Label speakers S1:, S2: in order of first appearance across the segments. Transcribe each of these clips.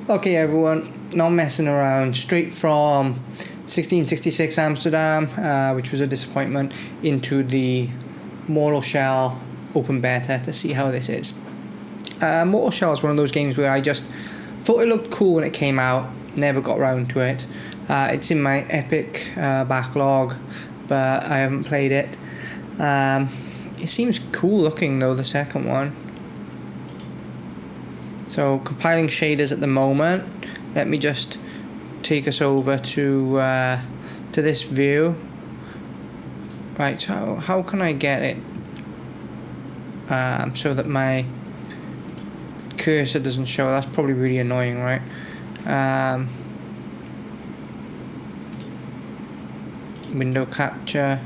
S1: Okay everyone, not messing around, straight from 1666 Amsterdam, which was a disappointment, into the Mortal Shell open beta to see how this is. Mortal Shell is one of those games where I just thought it looked cool when it came out, never got around to it. It's in my Epic backlog, but I haven't played it. It seems cool looking though, the second one. So compiling shaders at the moment. Let me just take us over to this view. Right, so how can I get it so that my cursor doesn't show? That's probably really annoying, right? Window capture.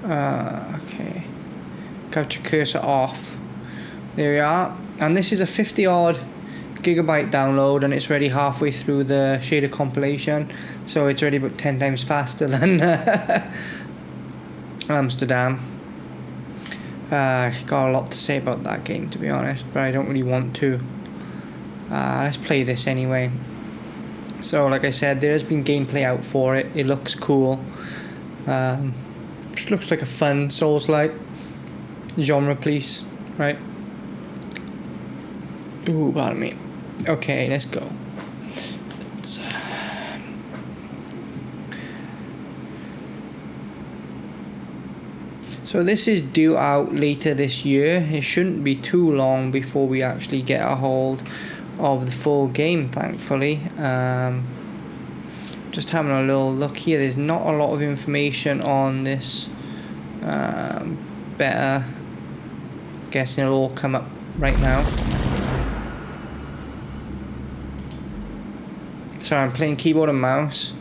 S1: Okay, capture cursor off. There we are, and this is a 50 odd gigabyte download, and it's already halfway through the shader compilation, so it's already about 10 times faster than Amsterdam. Got a lot to say about that game, to be honest, but I don't really want to. Let's play this anyway. So like I said, there has been gameplay out for it. It looks cool. Just looks like a fun Souls-like genre piece, right? Ooh, pardon me. Okay, let's go. So this is due out later this year. It shouldn't be too long before we actually get a hold of the full game, thankfully. Just having a little look here, there's not a lot of information on this beta. Guessing it'll all come up right now. So I'm playing keyboard and mouse.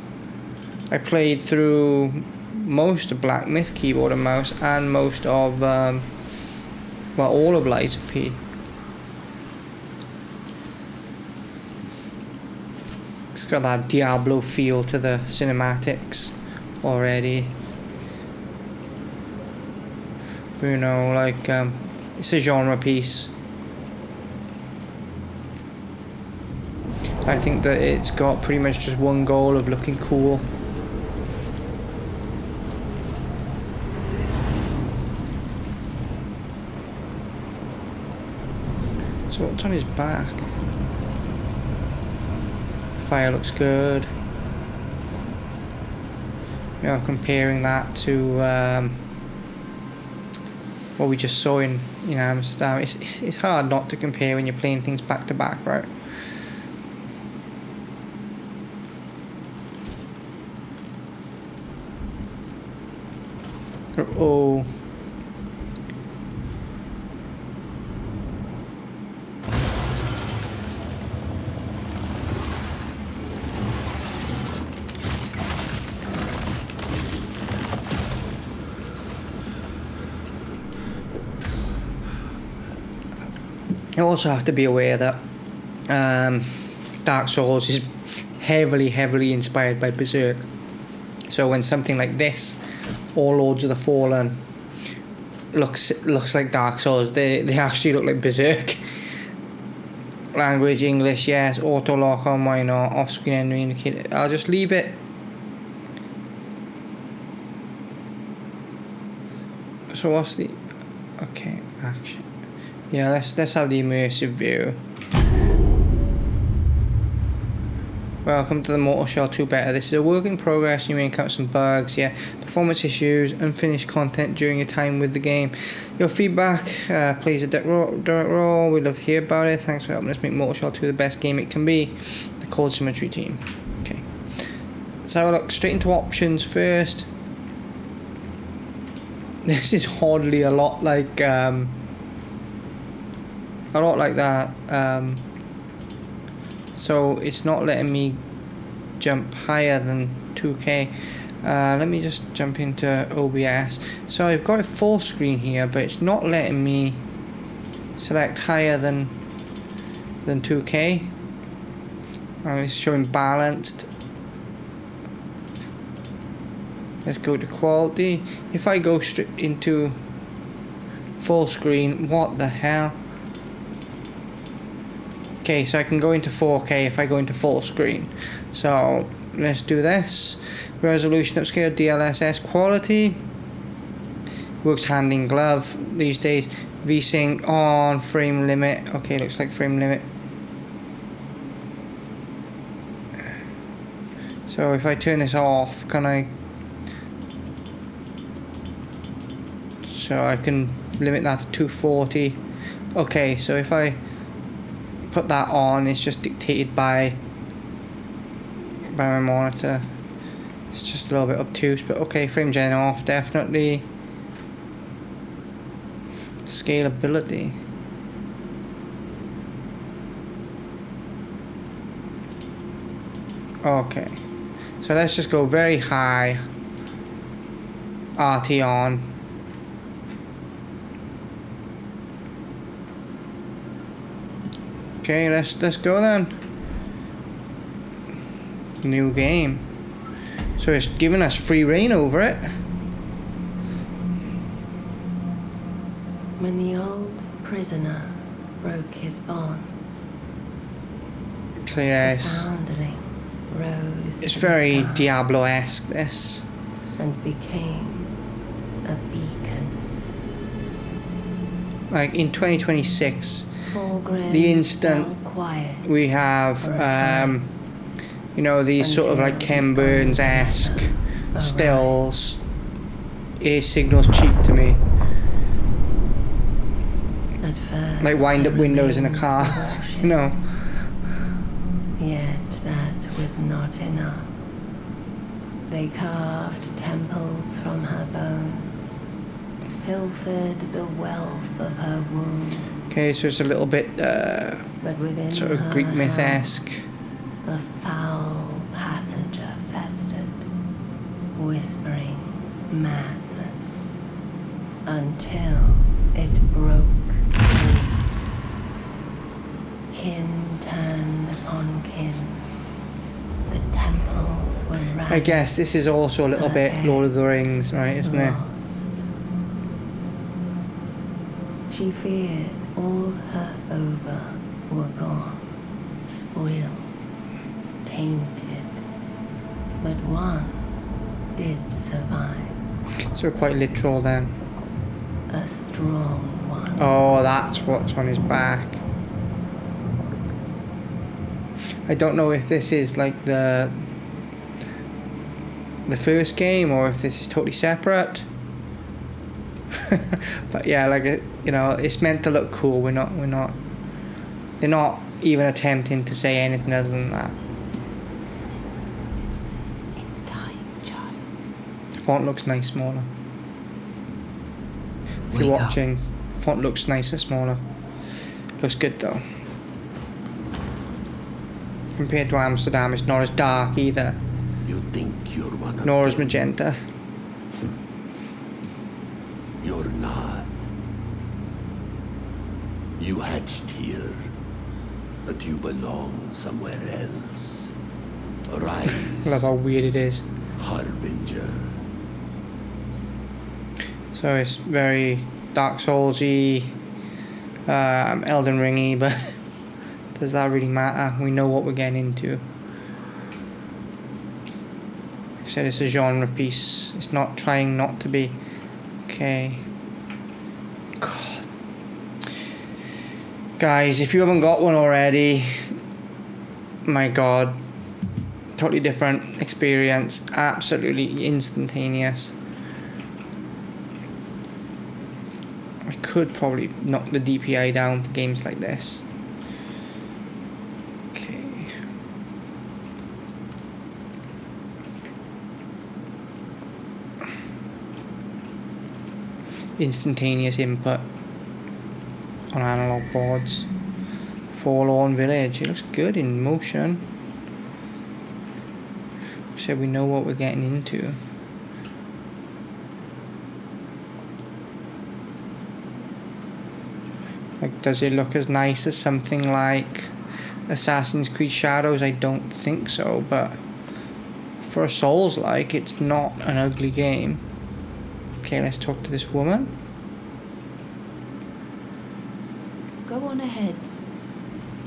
S1: I played through most of Black Myth keyboard and mouse, and most of well, all of Lies of P. It's got that Diablo feel to the cinematics already. You know, like it's a genre piece. I think that it's got pretty much just one goal of looking cool. So what's on his back? Fire looks good. You know, comparing that to what we just saw in Amsterdam, it's hard not to compare when you're playing things back to back, right? Oh. You also have to be aware that Dark Souls is heavily inspired by Berserk. So when something like this, or Lords of the Fallen, looks like Dark Souls, they actually look like Berserk. Language English, yes. Auto lock on, why not? Off screen enemy indicator. I'll just leave it. So what's the okay action? Yeah, let's have the immersive view. Welcome to the Mortal Shell 2 beta. This is a work in progress. You may encounter some bugs, performance issues, unfinished content during your time with the game. Your feedback plays a direct role. We'd love to hear about it. Thanks for helping us make Mortal Shell 2 the best game it can be. The Cold Symmetry team. Okay. So have a look straight into options first. This is oddly a lot like that. So it's not letting me jump higher than 2K. Let me just jump into OBS. So I've got it full screen here, but it's not letting me select higher than 2K. And it's showing balanced. Let's go to quality. If I go straight into full screen. What the hell? Okay, so I can go into 4K if I go into full screen. So let's do this. Resolution upscale, DLSS quality. Works hand in glove these days. VSync on, frame limit. Okay, looks like frame limit. So if I turn this off, can I? So I can limit that to 240. Okay, so if I put that on, it's just dictated by my monitor. It's just a little bit obtuse, but okay, frame gen off, definitely. Scalability. Okay, so let's just go very high. RT on. Okay, let's go then. New game. So it's giving us free reign over it.
S2: When the old prisoner broke his bonds,
S1: So yeah,
S2: the foundling rose
S1: it's
S2: to the
S1: very
S2: sky
S1: Diablo-esque, this.
S2: and became a beacon.
S1: Like in 2026,
S2: Fulgrim
S1: the instant
S2: fell quiet
S1: we have
S2: for a time,
S1: you know, these sort of like Ken Burns-esque stills. It signals cheap to me.
S2: At first
S1: Like wind-up
S2: there
S1: windows in a
S2: remains
S1: car.
S2: the worship.
S1: You know.
S2: Yet that was not enough. They carved temples from her bones, pilfered the wealth of her womb.
S1: Okay, so it's a little bit
S2: But within
S1: sort of
S2: her
S1: Greek
S2: heart,
S1: myth-esque.
S2: the foul passenger festered, whispering madness, until it broke free. Kin turned upon kin. The temples were ravaged.
S1: I guess this is also a little
S2: her
S1: bit Lord of the
S2: eggs
S1: Rings, right, isn't it?
S2: lost. She feared all her over were gone, spoiled, tainted. But one did survive,
S1: So quite literal then.
S2: a strong one.
S1: Oh, that's what's on his back. I don't know if this is like the first game or if this is totally separate. But yeah, like you know, it's meant to look cool. They're not even attempting to say anything other than that.
S2: It's time, child.
S1: Font looks nice smaller. If you're watching, font looks nicer smaller. Looks good though. Compared to Amsterdam, it's not as dark either.
S3: You think you're one of
S1: Nor as
S3: them.
S1: magenta.
S3: You're not. You hatched here, but you belong somewhere else. Arise,
S1: Love how weird it is.
S3: Harbinger.
S1: So it's very Dark Souls-y, Elden Ring-y, but does that really matter? We know what we're getting into. Like I said, it's a genre piece. It's not trying not to be. Okay. God. Guys, if you haven't got one already, my God. Totally different experience. Absolutely instantaneous. I could probably knock the DPI down for games like this. Okay. Instantaneous input on analog boards. Forlorn Village. It looks good in motion. So we know what we're getting into. Like, does it look as nice as something like Assassin's Creed Shadows? I don't think so, but for a Souls-like, it's not an ugly game. Okay, let's talk to this woman.
S2: Go on ahead.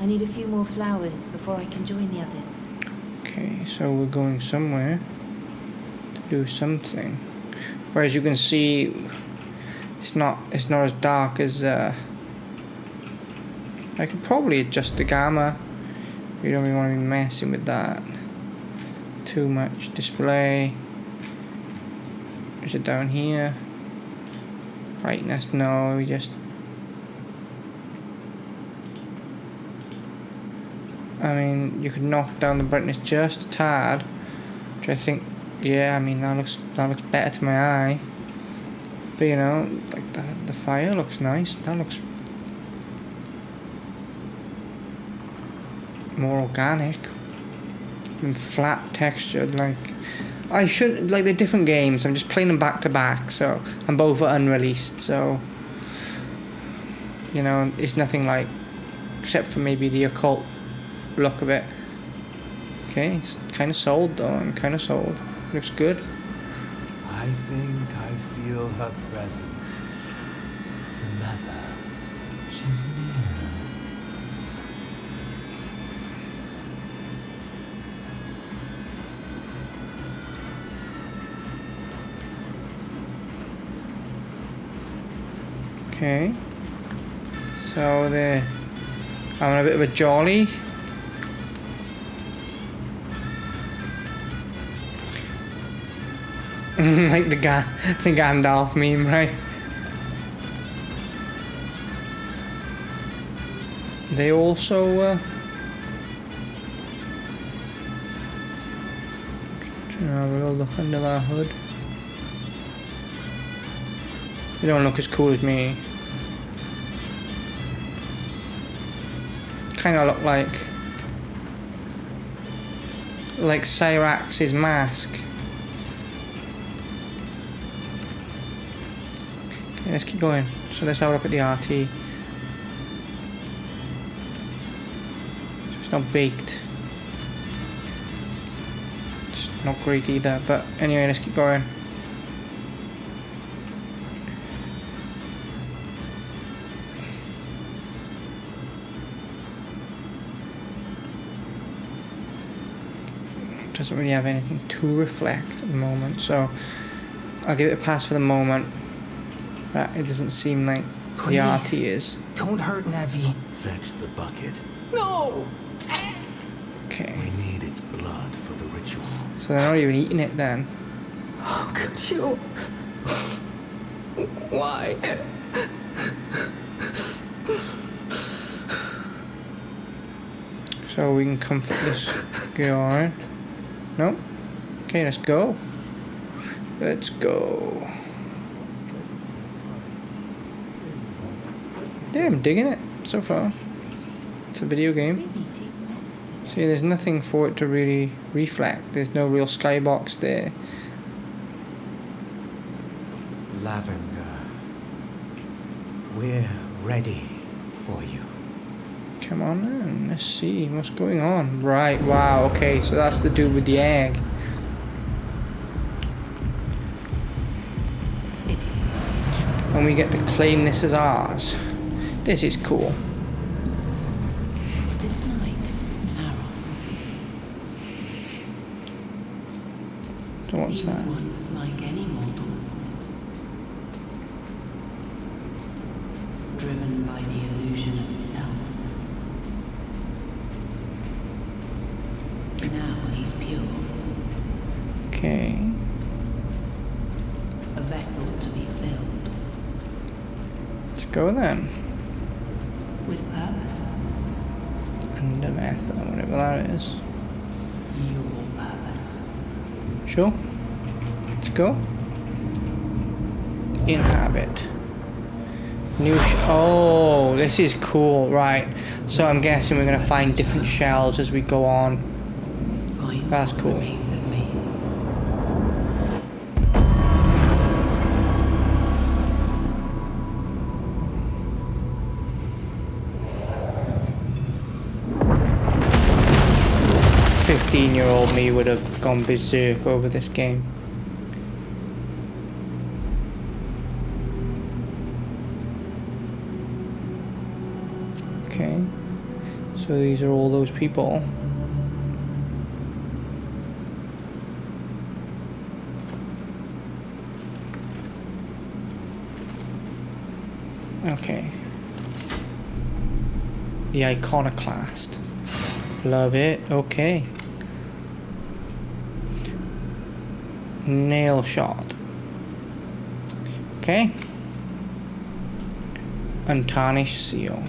S2: I need a few more flowers before I can join the others.
S1: Okay, so we're going somewhere to do something. But as you can see, it's not as dark as I could probably adjust the gamma. We don't really want to be messing with that too much. Display. Is it down here? Brightness, no, we just... I mean, you could knock down the brightness just a tad, which I think, yeah, I mean, that looks better to my eye. But you know, like the fire looks nice. That looks more organic and flat textured. Like I should like they're different games. I'm just playing them back to back, so and both are unreleased. So you know, it's nothing like, except for maybe the occult look of it. Okay, it's kind of sold though. I'm kind of sold. Looks good.
S4: I think I feel her presence. The mother, she's near.
S1: Okay. So I'm on a bit of a jolly. Like the Gandalf meme, right? They also have a real look under that hood. They don't look as cool as me. Kind of look like Cyrax's mask. Okay, let's keep going. So let's have a look at the RT. So it's not baked. It's not great either, but anyway, let's keep going. Doesn't really have anything to reflect at the moment, so I'll give it a pass for the moment. But it doesn't seem like the RT is.
S5: Don't hurt Nevi.
S4: Fetch the bucket.
S5: No!
S1: Okay.
S4: We need its blood for the ritual.
S1: So they're not even eating it then.
S5: How could you? Why?
S1: So we can comfort this girl, alright? Nope. Okay, let's go. Let's go. Yeah, I'm digging it so far. It's a video game. See, there's nothing for it to really reflect. There's no real skybox there.
S4: Lavender. We're ready for you.
S1: Come on then, let's see what's going on. Right, wow, okay, so that's to do with the egg. And we get to claim this as ours. This is cool.
S2: This night, Aros.
S1: So what's
S2: He was
S1: that?
S2: once like any mortal. Driven by the illusion of self. Now he's pure.
S1: Okay.
S2: A vessel to be filled.
S1: Let's go then.
S2: With purpose.
S1: Under method, whatever that is.
S2: Your purpose.
S1: Sure. Let's go. Inhabit. New oh, this is cool, right. So I'm guessing we're going to find different shells as we go on.
S2: Find
S1: That's
S2: what
S1: cool.
S2: remains of me.
S1: Year-old me would have gone berserk over this game. Okay. So these are all those people. Okay. The iconoclast. Love it. Okay. Nail shot. Okay. Untarnished seal.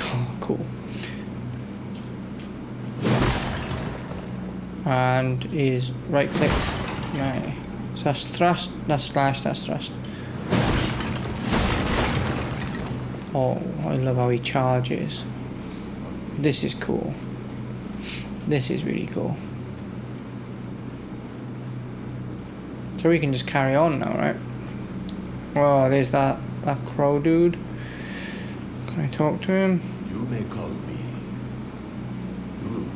S1: Oh, cool. And is right click. Right. So that's thrust, that's slash, that's thrust. Oh, I love how he charges. This is cool. This is really cool. So we can just carry on now, right? Oh, there's that crow dude. Can I talk to him?
S3: You may call me Rook.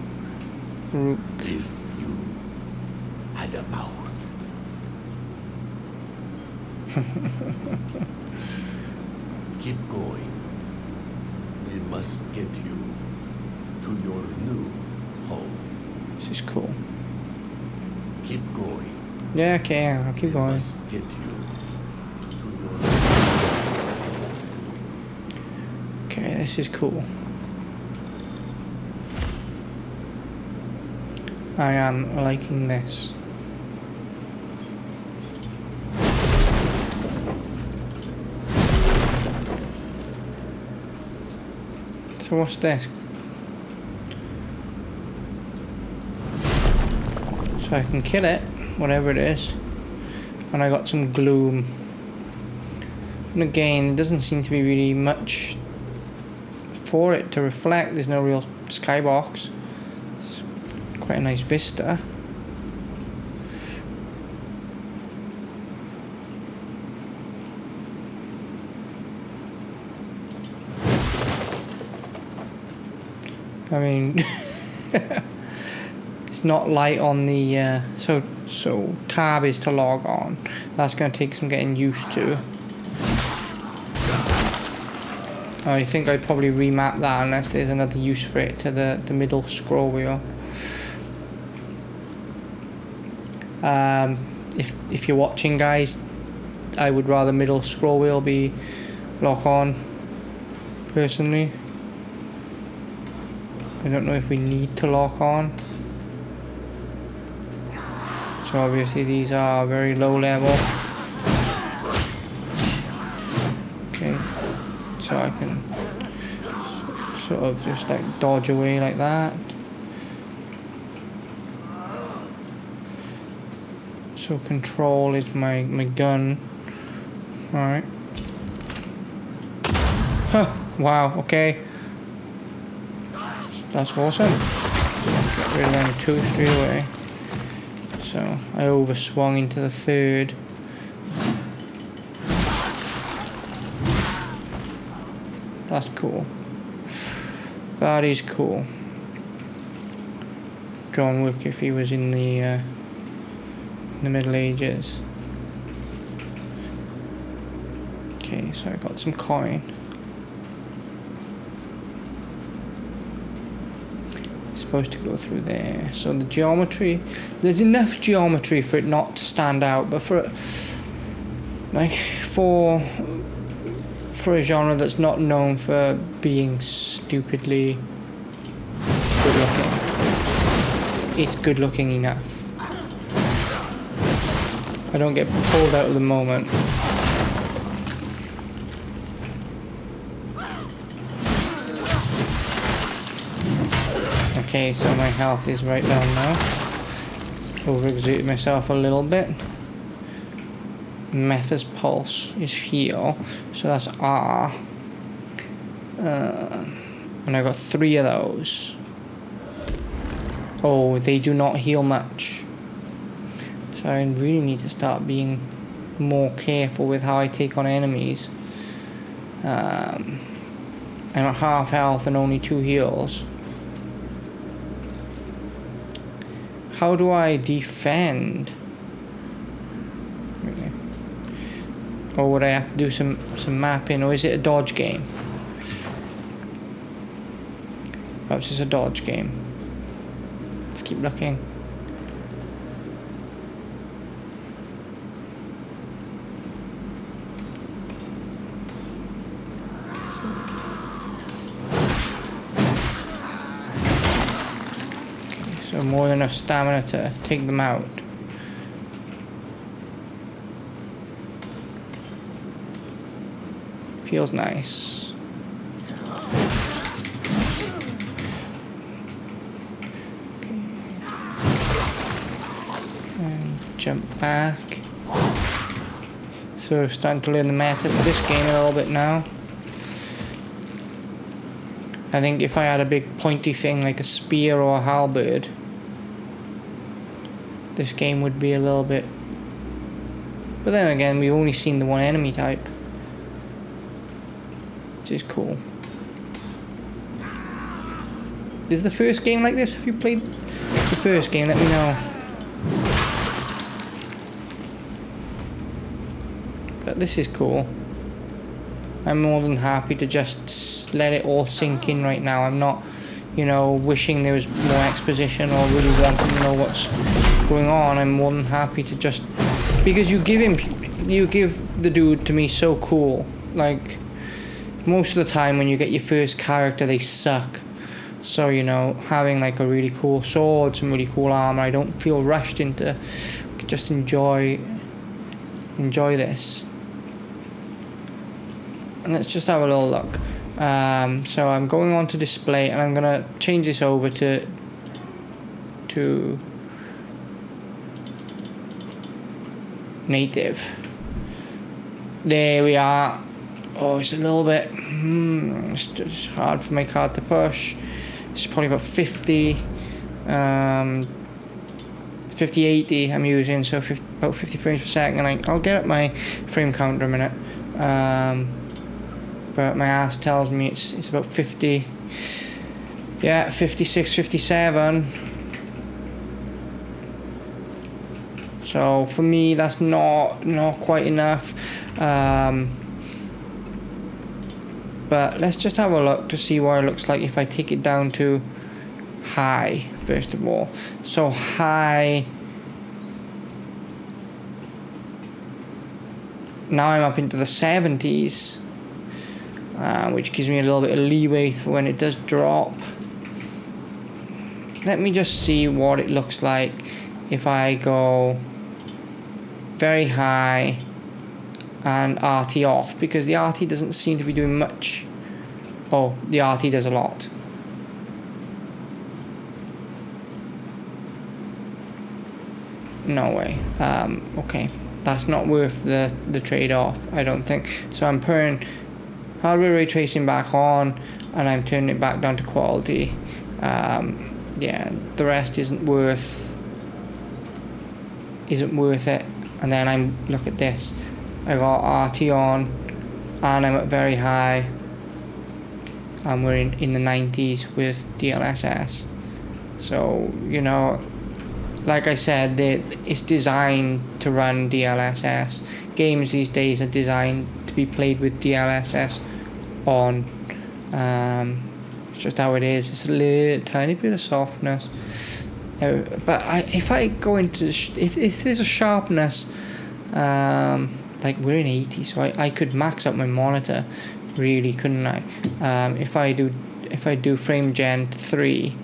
S1: Rook.
S3: If you had a mouth. Keep going. We must get you to your new home.
S1: This is cool.
S3: Keep going.
S1: Yeah, okay, I'll keep
S3: We
S1: going.
S3: must get you to your
S1: Okay, this is cool. I am liking this. So what's this? So I can kill it, whatever it is. And I got some gloom. And again, there doesn't seem to be really much for it to reflect. There's no real skybox. It's quite a nice vista. I mean, it's not light on the so tab is to log on. That's going to take some getting used to. I think I'd probably remap that unless there's another use for it to the middle scroll wheel. If you're watching, guys, I would rather middle scroll wheel be lock on personally. I don't know if we need to lock on. So obviously these are very low level. Okay, so I can sort of just like dodge away like that. So control is my gun. Alright. Huh, wow, okay. That's awesome. Get rid of them two straight away. So I overswung into the third. That's cool. That is cool. John Wick if he was in the Middle Ages. Okay, so I got some coin. Supposed to go through there. So the geometry, there's enough geometry for it not to stand out, but for a genre that's not known for being stupidly good looking, it's good looking enough. I don't get pulled out of the moment. Okay, so my health is right down now. Overexerted myself a little bit. Method's pulse is heal, so that's R. And I got 3 of those. Oh, they do not heal much. So I really need to start being more careful with how I take on enemies. I'm at half health and only 2 heals. How do I defend? Or would I have to do some mapping, or is it a dodge game? Perhaps it's a dodge game. Let's keep looking. Okay, so more than enough stamina to take them out. Feels nice. Okay. And jump back. So starting to learn the meta for this game a little bit now. I think if I had a big pointy thing like a spear or a halberd, this game would be a little bit... But then again, we've only seen the one enemy type, which is cool. Is the first game like this? Have you played the first game? Let me know. But this is cool. I'm more than happy to just let it all sink in right now. I'm not, you know, wishing there was more exposition or really wanting to know what's going on. I'm more than happy to just... Because you give the dude to me so cool. Like, most of the time when you get your first character, they suck. So, you know, having like a really cool sword, some really cool armor, I don't feel rushed into... Just enjoy this. And let's just have a little look. So I'm going on to display, and I'm gonna change this over to native. There we are. Oh, it's a little bit. It's just hard for my card to push. It's probably about 50, 80 I'm using, so about 50 frames per second. I'll get up my frame counter in a minute. But my ass tells me it's about 50. Yeah, 56, 57. So for me, that's not quite enough. But let's just have a look to see what it looks like if I take it down to high, first of all. So high. Now I'm up into the 70s. Which gives me a little bit of leeway for when it does drop. Let me just see what it looks like if I go very high and RT off, because the RT doesn't seem to be doing much. Oh, the RT does a lot. No way. Okay, that's not worth the trade-off, I don't think. So I'm putting hardware ray tracing back on, and I'm turning it back down to quality. Yeah, the rest isn't worth it. And then I'm look at this. I got RT on, and I'm at very high, and we're in the 90s with DLSS. So, you know, like I said, it's designed to run DLSS. Games these days are designed to be played with DLSS on. It's just how it is. It's a little tiny bit of softness. But if I go into if there's a sharpness, like we're in 80, so I could max up my monitor, really, couldn't I? If I do frame gen 3,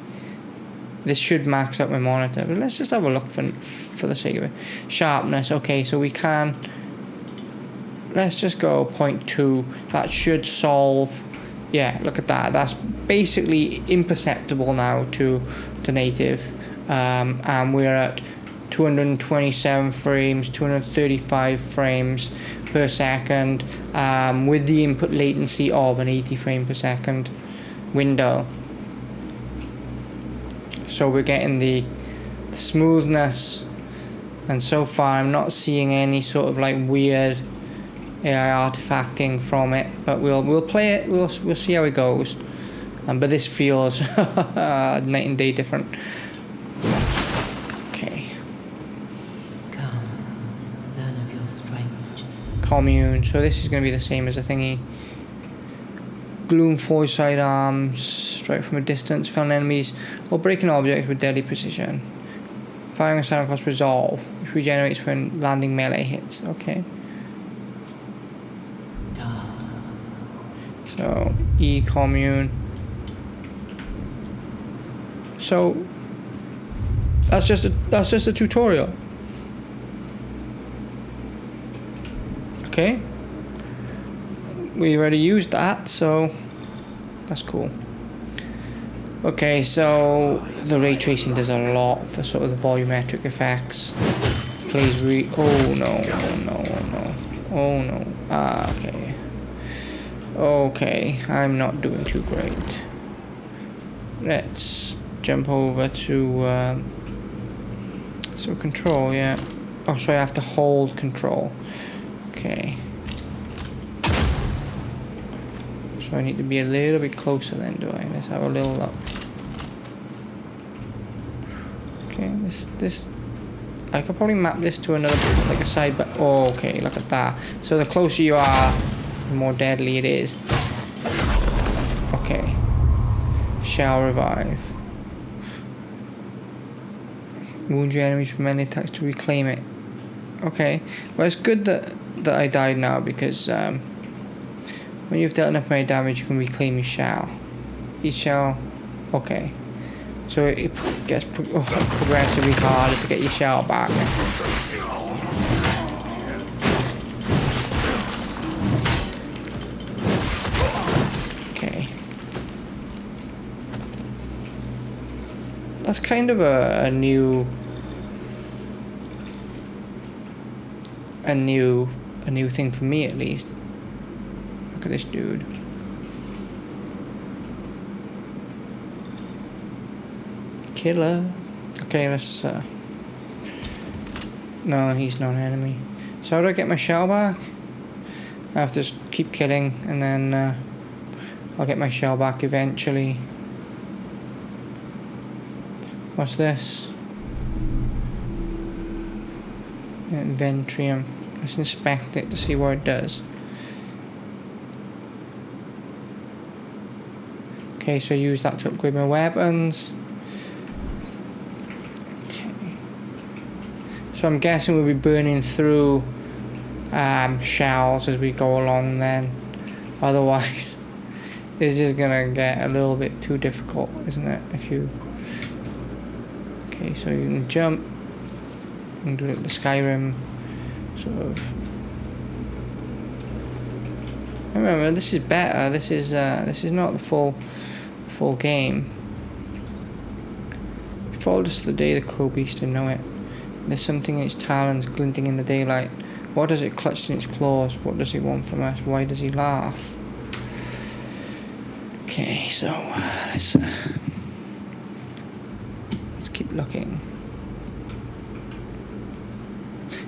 S1: this should max up my monitor. But let's just have a look for the sake of it. Sharpness, okay, so we can. Let's just go 0.2. That should solve. Yeah, look at that. That's basically imperceptible now to native. And we're at 227 frames, 235 frames per second, with the input latency of an 80 frame per second window. So we're getting the smoothness, and so far I'm not seeing any sort of like weird AI artifacting from it, but we'll play it. We'll see how it goes. But this feels night and day different. Okay.
S2: Come, learn of your strength.
S1: Commune. So this is going to be the same as the thingy. gloom forward sidearms, strike from a distance, felling enemies, or breaking objects with deadly precision. Firing a siren costs resolve, which regenerates when landing melee hits. Okay. So commune. So that's just a tutorial. Okay. We already used that, so that's cool. Okay, so the ray tracing does a lot for sort of the volumetric effects. Please oh no, oh no, oh no, oh no. Ah, okay. Okay, I'm not doing too great. Let's jump over to so control, yeah. Oh, so I have to hold control. Okay. So I need to be a little bit closer then, do I? Let's have a little look. Okay, this I could probably map this to another, like a side, but oh, okay, look at that. So the closer you are, the more deadly it is. Okay. Shall revive. Wound your enemies with many attacks to reclaim it. Okay. Well, it's good that I died now, because when you've dealt enough many damage, you can reclaim your shell. Each shell. Okay. So it gets progressively harder to get your shell back. Okay. That's kind of a new thing for me, at least. Look at this dude. Killer. Okay, let's no, he's not an enemy. So how do I get my shell back? I have to just keep killing, and then I'll get my shell back eventually. What's this? Ventrium. Let's inspect it to see what it does. Okay, so use that to upgrade my weapons. Okay. So I'm guessing we'll be burning through shells as we go along then. Otherwise, this is gonna get a little bit too difficult, isn't it? If you... Okay, so you can jump. You can do it the Skyrim sort of... Remember, this is better. This is not the full game. It followed us the day the crow beast, I know it. There's something in its talons glinting in the daylight. What does it clutch in its claws? What does he want from us? Why does he laugh? Okay, so let's keep looking.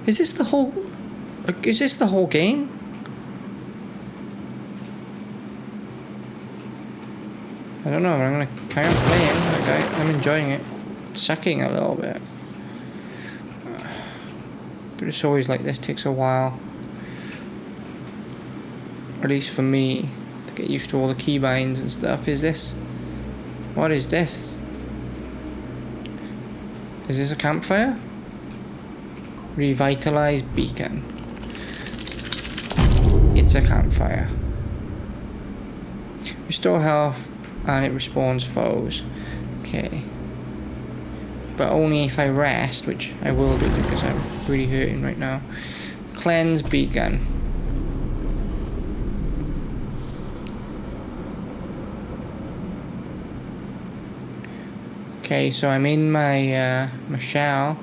S1: Is this the whole game? I don't know, but I'm gonna carry on playing. Okay, I'm enjoying it. Sucking a little bit. But it's always like this, takes a while. Or at least for me, to get used to all the keybinds and stuff. Is this... What is this? Is this a campfire? Revitalized beacon. It's a campfire. Restore health and it respawns foes. Okay. But only if I rest, which I will do because I'm really hurting right now. Cleanse beacon. Okay, so I'm in my my shell.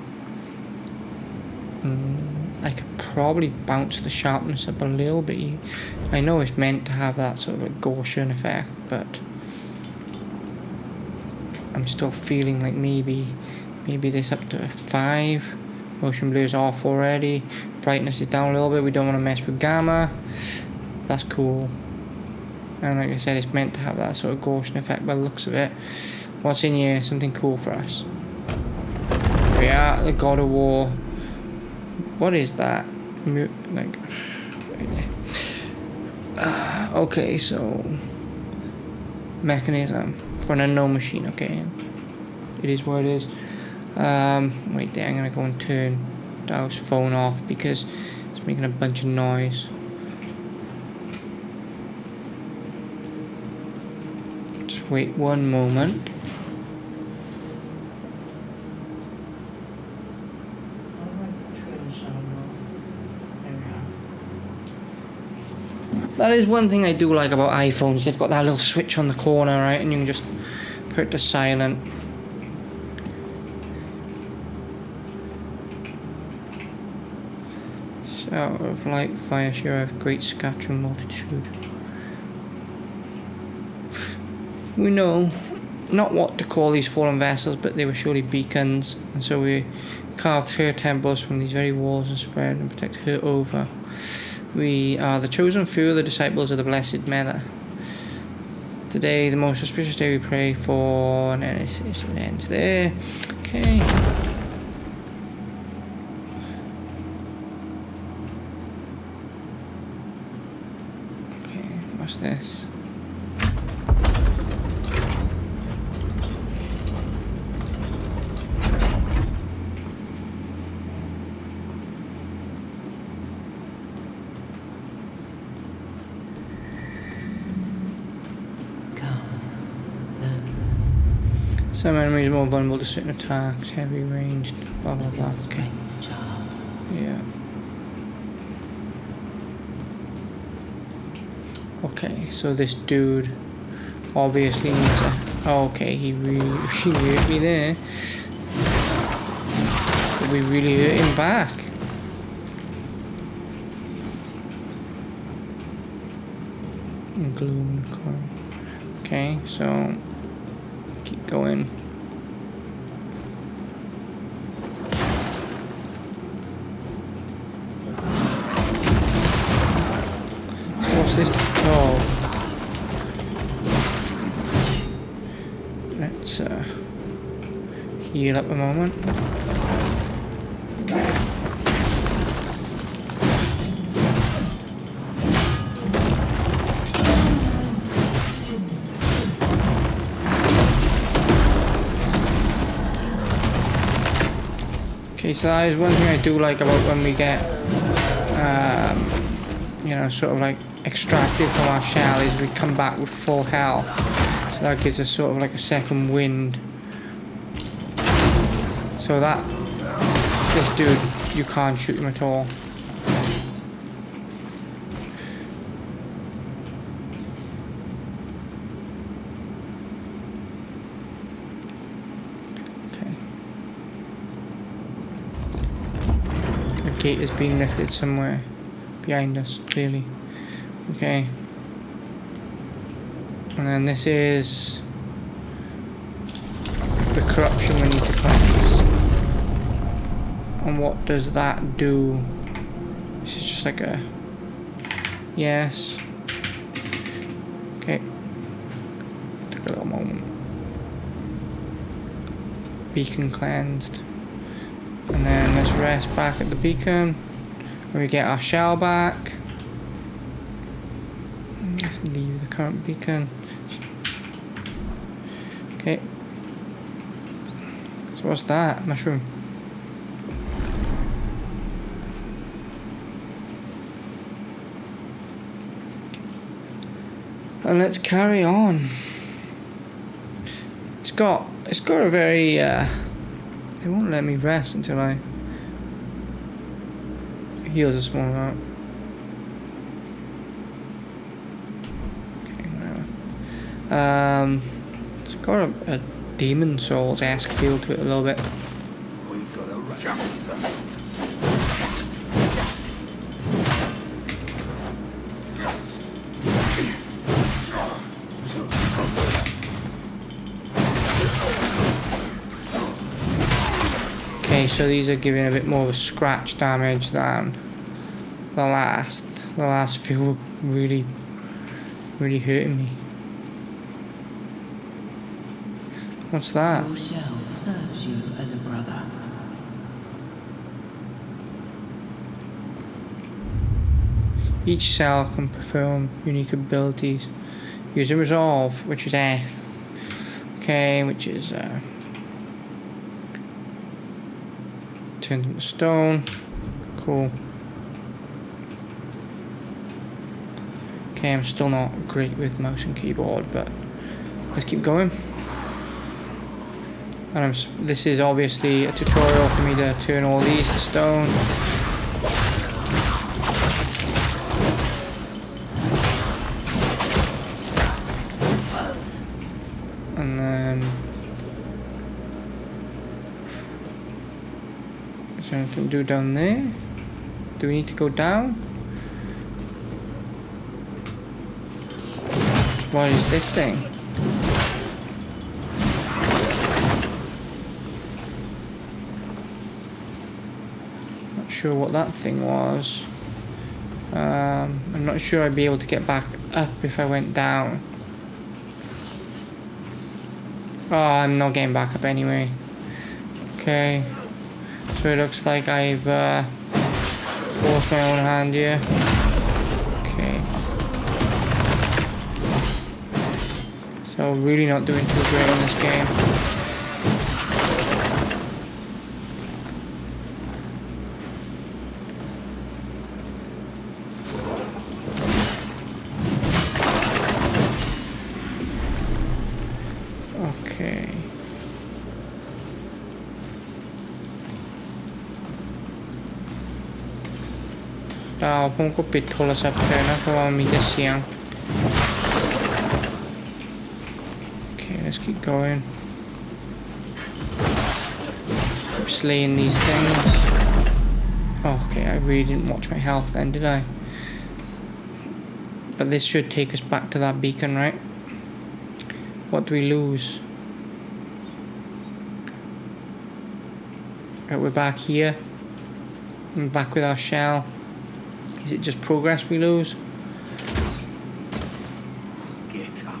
S1: I could probably bounce the sharpness up a little bit. I know it's meant to have that sort of like Gaussian effect, but I'm still feeling like maybe this up to 5. Motion blur is off already. Brightness is down a little bit. We don't want to mess with gamma. That's cool. And like I said, it's meant to have that sort of Gaussian effect by the looks of it. What's in here? Something cool for us. We are the God of War. What is that? Like, okay, so mechanism for an unknown machine. Okay, it is what it is. Wait there, I'm gonna go and turn Dow's phone off because it's making a bunch of noise. Just wait one moment. That is one thing I do like about iPhones. They've got that little switch on the corner, right? And you can just put it to silent. So, of light, fire, sure, I have great scattering multitude. We know not what to call these fallen vessels, but they were surely beacons. And so we carved her temples from these very walls and spread and protect her over. We are the chosen few, the disciples of the Blessed Mother. Today, the most auspicious day we pray for, and then it ends there. Okay. Okay, what's this? Some enemies are more vulnerable to certain attacks, heavy ranged, blah blah blah. Okay. Yeah. Okay, so this dude obviously needs a... Oh, okay, he really hurt me there. But we really hurt him back. Gloom and coral. Okay, so... keep going. What's this? Oh. Let's heal up a moment. Okay, so that is one thing I do like about when we get, you know, sort of like extracted from our shell, is we come back with full health. So that gives us sort of like a second wind. So that, this dude, you can't shoot him at all. Gate is being lifted somewhere behind us, clearly. Okay. And then this is the corruption we need to collect. And what does that do? This is just like a... Yes. Okay. Took a little moment. Beacon cleansed. And then let's rest back at the beacon. Where we get our shell back. Let's leave the current beacon. Okay. So what's that? Mushroom. And let's carry on. It's got a very they won't let me rest until I heal a small amount. Okay, whatever. It's got a Demon Souls-esque feel to it a little bit.
S3: We've got a rush.
S1: Okay, so these are giving a bit more of a scratch damage than the last. The last few were really hurting me. What's that?
S2: Your shell serves you as a brother.
S1: Each cell can perform unique abilities Using resolve, which is F. Okay, which is turns into stone. Cool. Okay, I'm still not great with mouse and keyboard, but let's keep going. And this is obviously a tutorial for me to turn all these to stone. And then is there anything to do down there? Do we need to go down? What is this thing? Not sure what that thing was. I'm not sure I'd be able to get back up if I went down. Oh, I'm not getting back up anyway. Okay. So it looks like I've forced my own hand here. Okay. So really not doing too great on this game. Okay.ผมก็ปิดโทรศัพท์เลยนะเพราะว่ามีแต่เสียง Okay, let's keep going. Keep slaying these things. Okay, I really didn't watch my health then, did I? But this should take us back to that beacon, right? What do we lose? Right, we're back here. I'm back with our shell. Is it just progress we lose?
S4: Get up.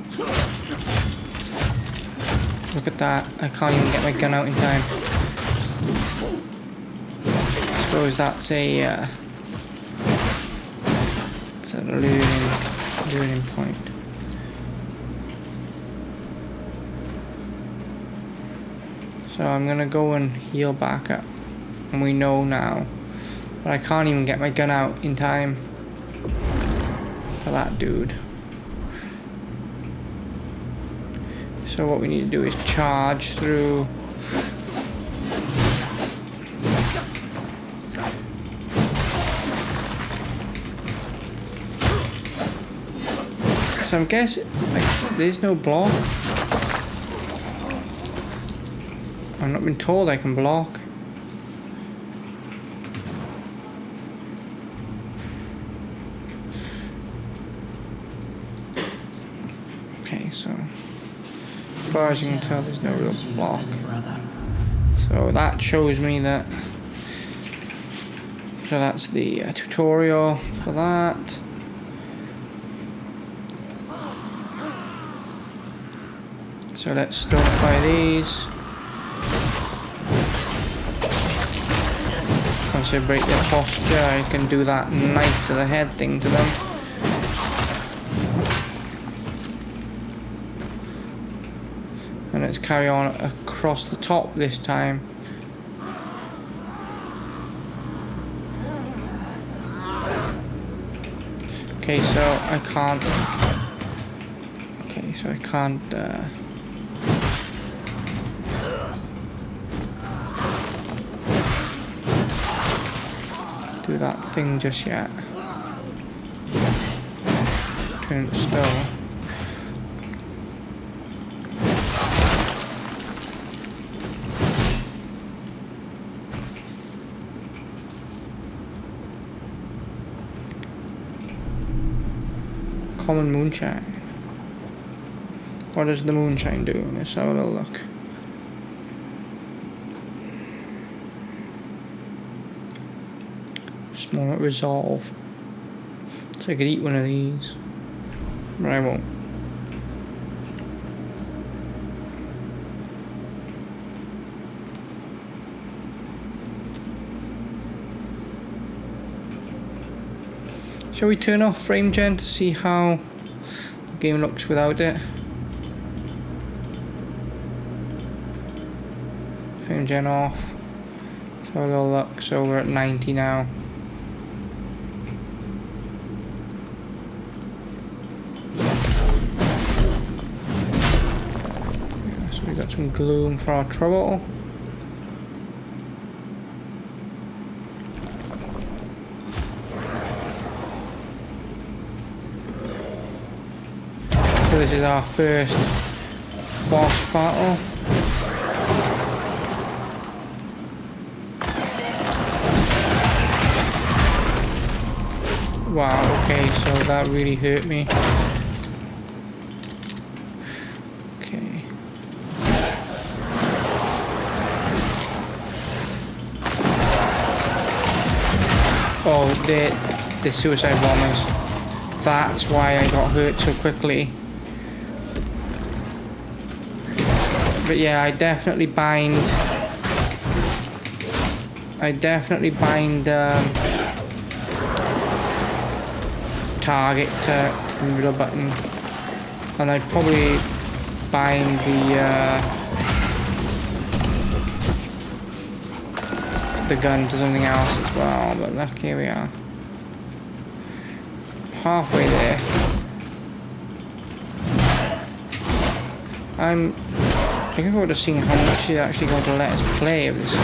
S1: Look at that. I can't even get my gun out in time. I suppose that's a learning point. So I'm gonna go and heal back up. And we know now. But I can't even get my gun out in time for that dude. So what we need to do is charge through. So I'm guessing like, there's no block. I've not been told I can block. Okay, so as far as you can tell, there's no real block. So that shows me that. So that's the tutorial for that. So let's stonify these. Once I break their posture, I can do that knife to the head thing to them. And let's carry on across the top this time. Okay, so I can't. Okay, so I can't. Do that thing just yet. Turn it slow. Common moonshine. What does the moonshine do? Let's have a little look. Small resolve. So I could eat one of these, but I won't. Shall we turn off frame gen to see how the game looks without it. Frame gen off. So a little look. So we're at 90 now. So we got some gloom for our trouble. So this is our first boss battle. Wow, okay, so that really hurt me. Okay. Oh, the suicide bombers. That's why I got hurt so quickly. But yeah, I definitely bind target to the middle button, and I'd probably bind the gun to something else as well. But look, here we are, halfway there. I'm looking forward to seeing how much she's actually going to let us play of this.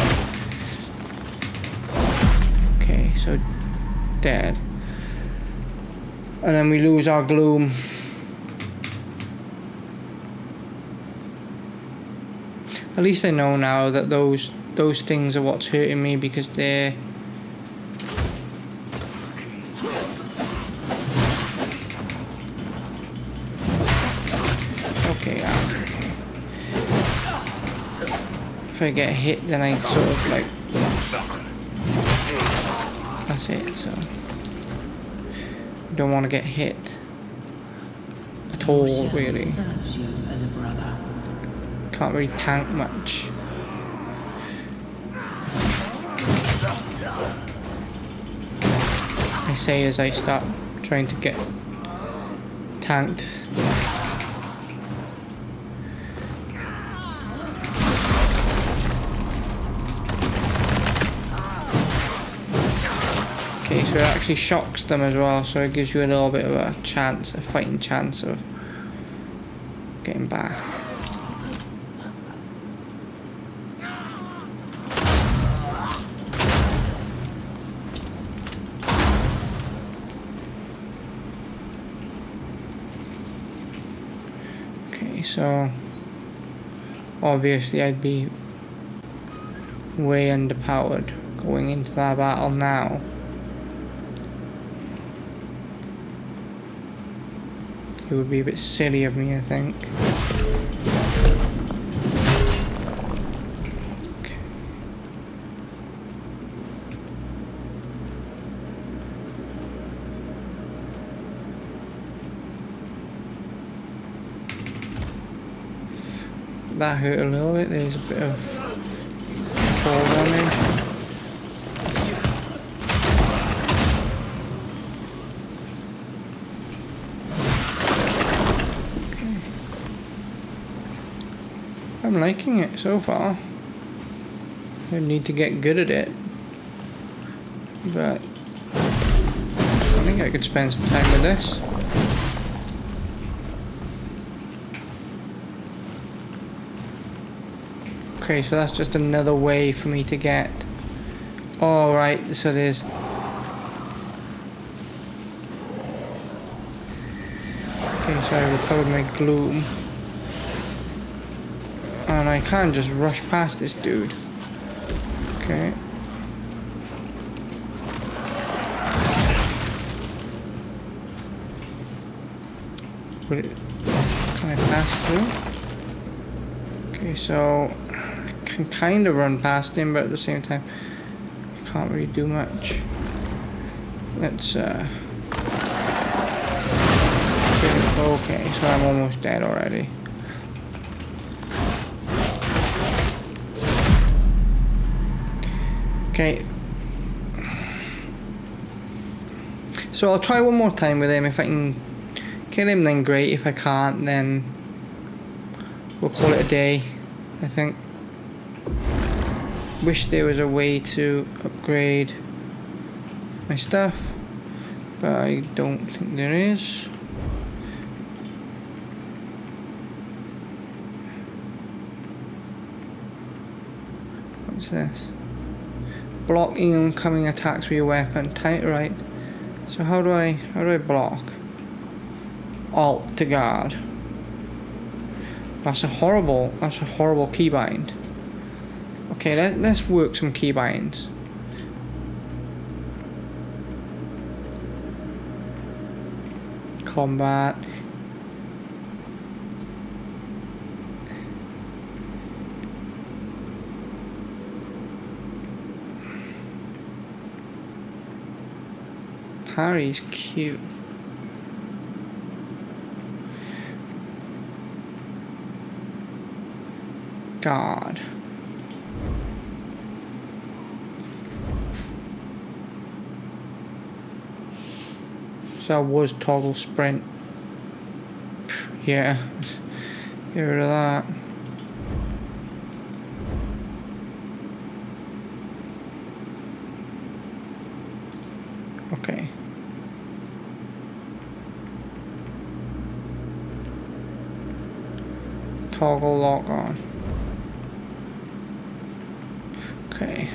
S1: Okay, so dead. And then we lose our gloom. At least I know now that those things are what's hurting me, because they're okay. If I get hit, then I sort of like, that's it. So don't want to get hit at all, really.
S2: Serves you as a brother.
S1: Can't really tank much. I say as I start trying to get tanked. Okay, so it actually shocks them as well, so it gives you a little bit of a chance, a fighting chance of getting back. Okay, so obviously I'd be way underpowered going into that battle now. It would be a bit silly of me, I think. Okay. That hurt a little bit. There's a bit of fall damage. I'm liking it so far. I need to get good at it, but I think I could spend some time with this. Okay, so that's just another way for me to get. All right, so there's. Okay, so I recovered my gloom. And I can't just rush past this dude. Okay. Can I pass through? Okay, so I can kind of run past him, but at the same time, I can't really do much. Let's okay, so I'm almost dead already. Okay, so I'll try one more time with him if I can kill him, then great. If I can't, then we'll call it a day, I think. Wish there was a way to upgrade my stuff, but I don't think there is. What's this? Blocking incoming attacks with your weapon. Tight right. So how do I block? Alt to guard. That's a horrible keybind. Okay, let's work some keybinds. Combat. Parry's cute. God. So that was toggle sprint. Yeah. Get rid of that. Okay. Toggle lock on. Okay.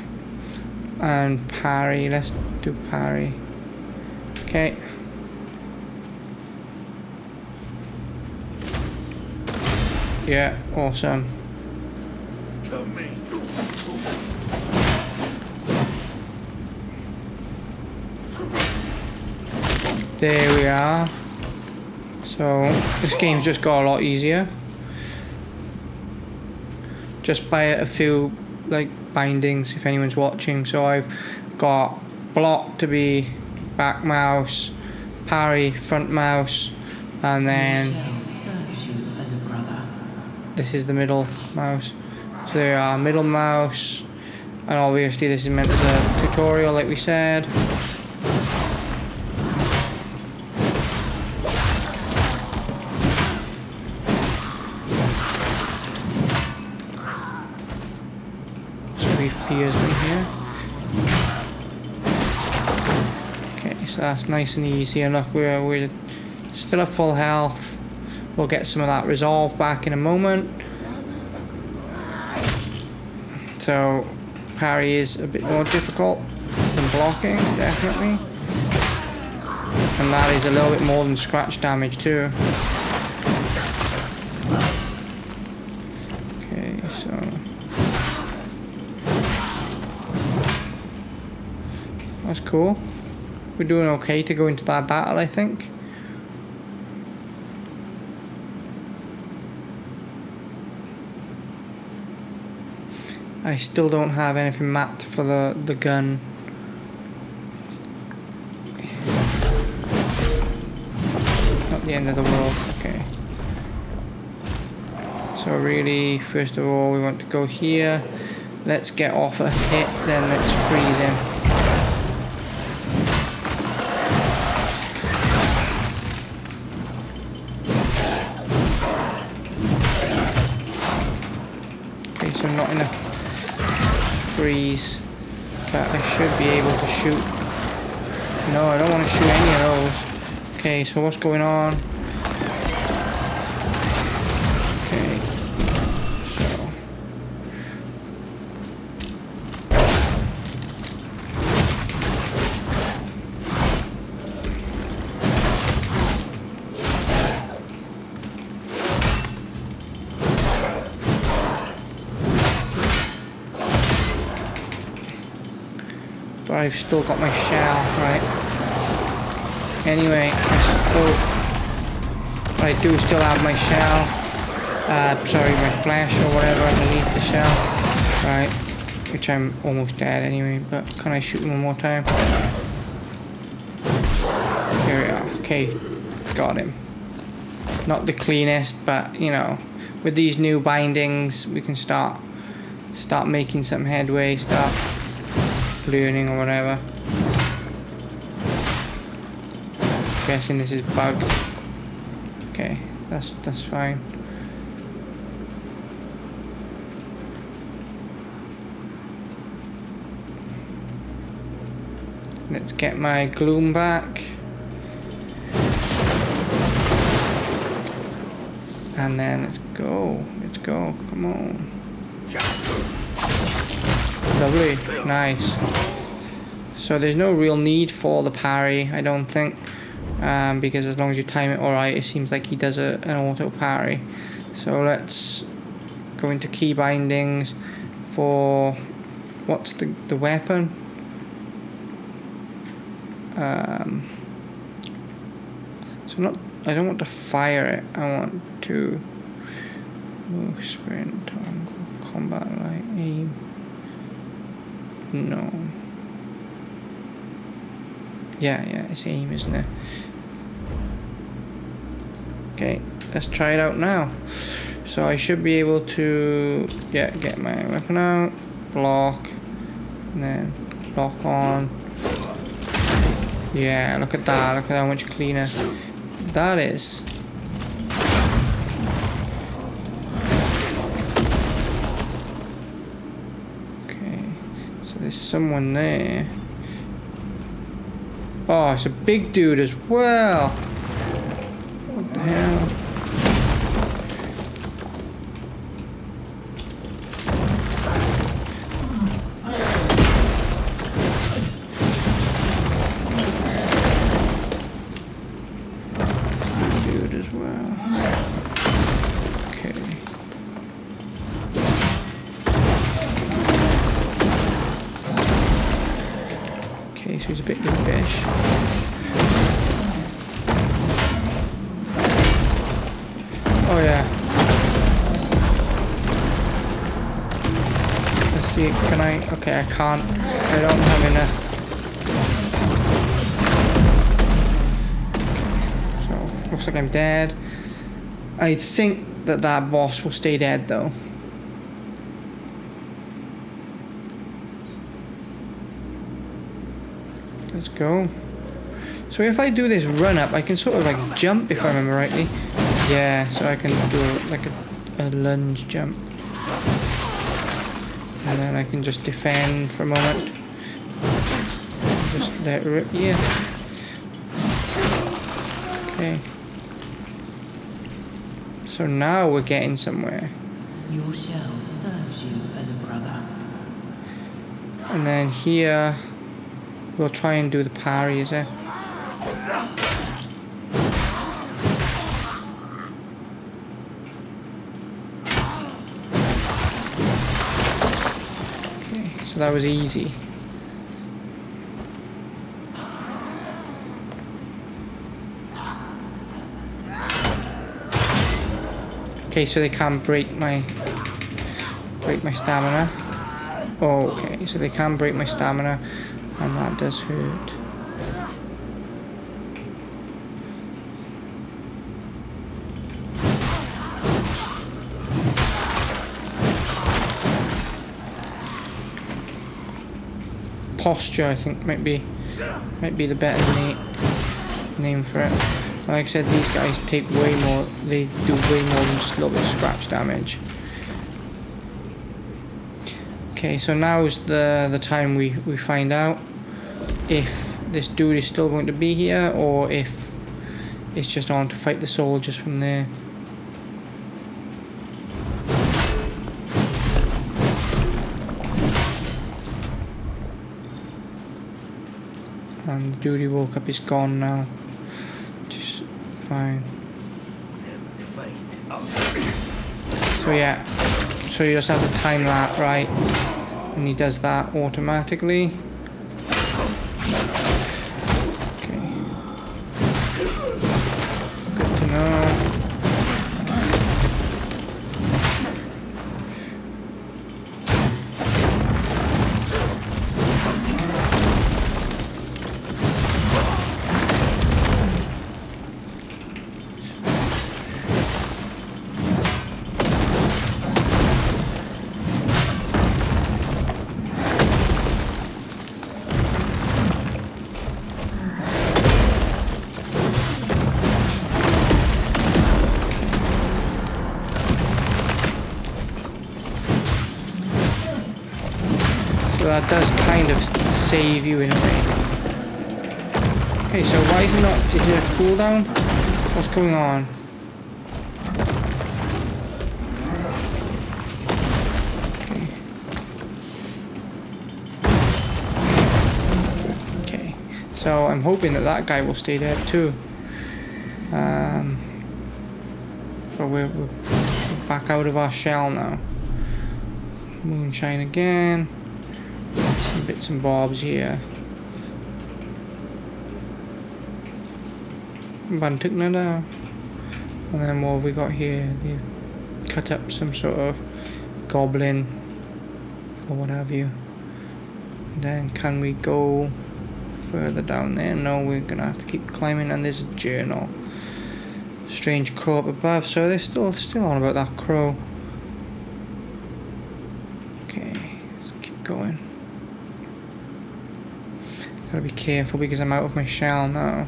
S1: And parry. Let's do parry. Okay. Yeah, awesome. There we are. So this game's just got a lot easier. Just by a few like bindings if anyone's watching. So I've got block to be back mouse, parry front mouse, and then this is the middle mouse. So there are middle mouse, and obviously this is meant as a tutorial like we said. Fears right here. Okay, so that's nice and easy, and look, we're still at full health. We'll get some of that resolve back in a moment. So parry is a bit more difficult than blocking, definitely, and that is a little bit more than scratch damage too. Okay, so that's cool. We're doing okay to go into that battle, I think. I still don't have anything mapped for the gun. Not the end of the world, okay. So really, first of all, we want to go here. Let's get off a hit, then let's freeze him. Not enough freeze, but I should be able to shoot. No, I don't want to shoot any of those. Okay, so what's going on? Okay, so I've still got my shell, right? Anyway, I do still have my shell. Sorry, my flash or whatever underneath the shell, right? Which I'm almost dead anyway. But can I shoot him one more time? Here we are. Okay, got him. Not the cleanest, but you know, with these new bindings, we can start making some headway. Start learning or whatever. Guessing this is bugged. Okay, that's fine. Let's get my gloom back. And then let's go. Let's go. Come on. Lovely. Nice. So there's no real need for the parry, I don't think. Because as long as you time it alright, it seems like he does an auto parry. So let's go into key bindings for what's the weapon? So I don't want to fire it. I want to move, sprint, combat, light, aim. No. Yeah, it's aim, isn't it? Okay, let's try it out now. So I should be able to, get my weapon out, block, and then lock on. Yeah, look at that. Look at how much cleaner that is. Okay, so there's someone there. Oh, it's a big dude as well. What the hell? So he's a bit impish. Oh yeah. Let's see, can I? Okay, I can't. I don't have enough. Okay, so looks like I'm dead. I think that boss will stay dead though. Let's go. So if I do this run up, I can sort of like jump if I remember rightly. Yeah, so I can do like a lunge jump. And then I can just defend for a moment. Just let it rip, yeah. Okay. So now we're getting somewhere.
S2: Your shell serves you as a brother.
S1: And then here we'll try and do the parry, is it? Okay, so that was easy. Okay, so they can't break my stamina. Oh, okay, so they can break my stamina. And that does hurt. Posture, I think, might be the better name for it. Like I said, these guys take way more. They do way more than just a little bit of scratch damage. Okay, so now's the time we find out if this dude is still going to be here or if it's just on to fight the soldiers from there. And the dude who woke up is gone now. Just fine. So yeah, so you just have to time that right, and he does that automatically. Okay. Good to know. that does kind of save you in a way. Okay, so why is it not... Is it a cooldown? What's going on? Okay. So I'm hoping that that guy will stay dead too. But we're back out of our shell now. Moonshine again. Some bits and bobs here. Bantuknada. And then what have we got here? They've cut up some sort of goblin or what have you. Then can we go further down there? No, we're gonna have to keep climbing. And there's a journal. Strange crow up above, so they're still on about that crow. Okay, let's keep going. Gotta be careful because I'm out of my shell now.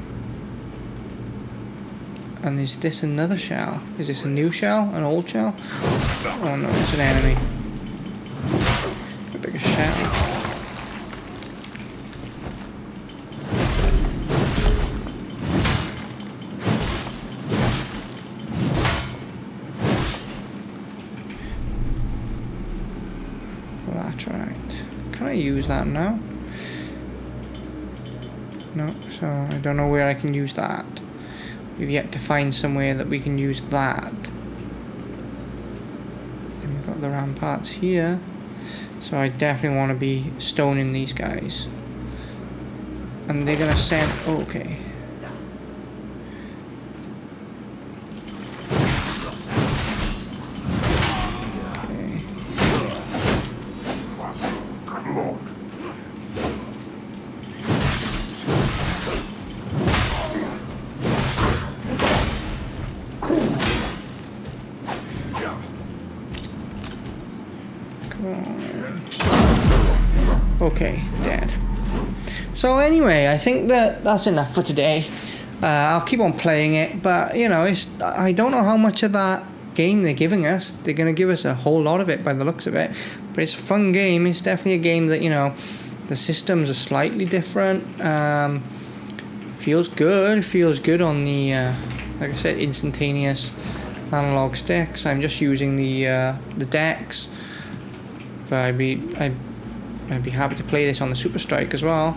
S1: And is this another shell? Is this a new shell? An old shell? Oh no, it's an enemy. A bigger shell. That's right. Can I use that now? No, so I don't know where I can use that. We've yet to find somewhere that we can use that. And we've got the ramparts here. So I definitely want to be stoning these guys. And they're gonna send... Oh, okay. Okay, dead. So anyway, I think that's enough for today. I'll keep on playing it, but you know, I don't know how much of that game they're giving us. They're going to give us a whole lot of it by the looks of it, but it's a fun game. It's definitely a game that, you know, the systems are slightly different. Feels good on the like I said, instantaneous analog sticks. I'm just using the decks, but I'd be happy to play this on the Super Strike as well.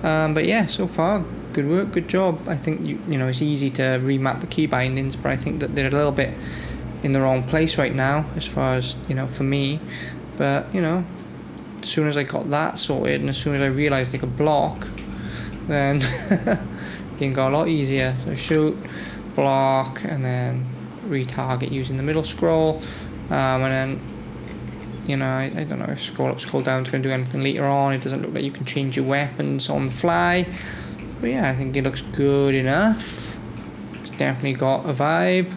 S1: But yeah, so far, good work, good job. I think you know, it's easy to remap the key bindings, but I think that they're a little bit in the wrong place right now, as far as, you know, for me. But you know, as soon as I got that sorted, and as soon as I realised they could block, then the game got a lot easier. So shoot, block, and then retarget using the middle scroll, and then, you know, I don't know if scroll up, scroll down is going to do anything later on. It doesn't look like you can change your weapons on the fly. But yeah, I think it looks good enough. It's definitely got a vibe.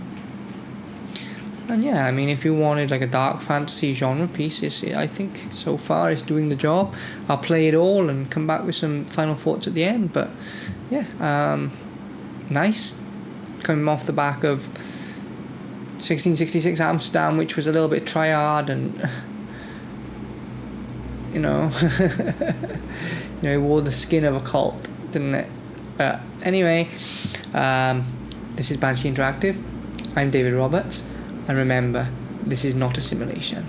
S1: And yeah, I mean, if you wanted like a dark fantasy genre piece, I think so far it's doing the job. I'll play it all and come back with some final thoughts at the end. But yeah, nice. Coming off the back of 1666 Amsterdam, which was a little bit triad and... You know, it wore the skin of a cult, didn't it? But anyway, this is Banshee Interactive. I'm David Roberts, and remember, this is not a simulation.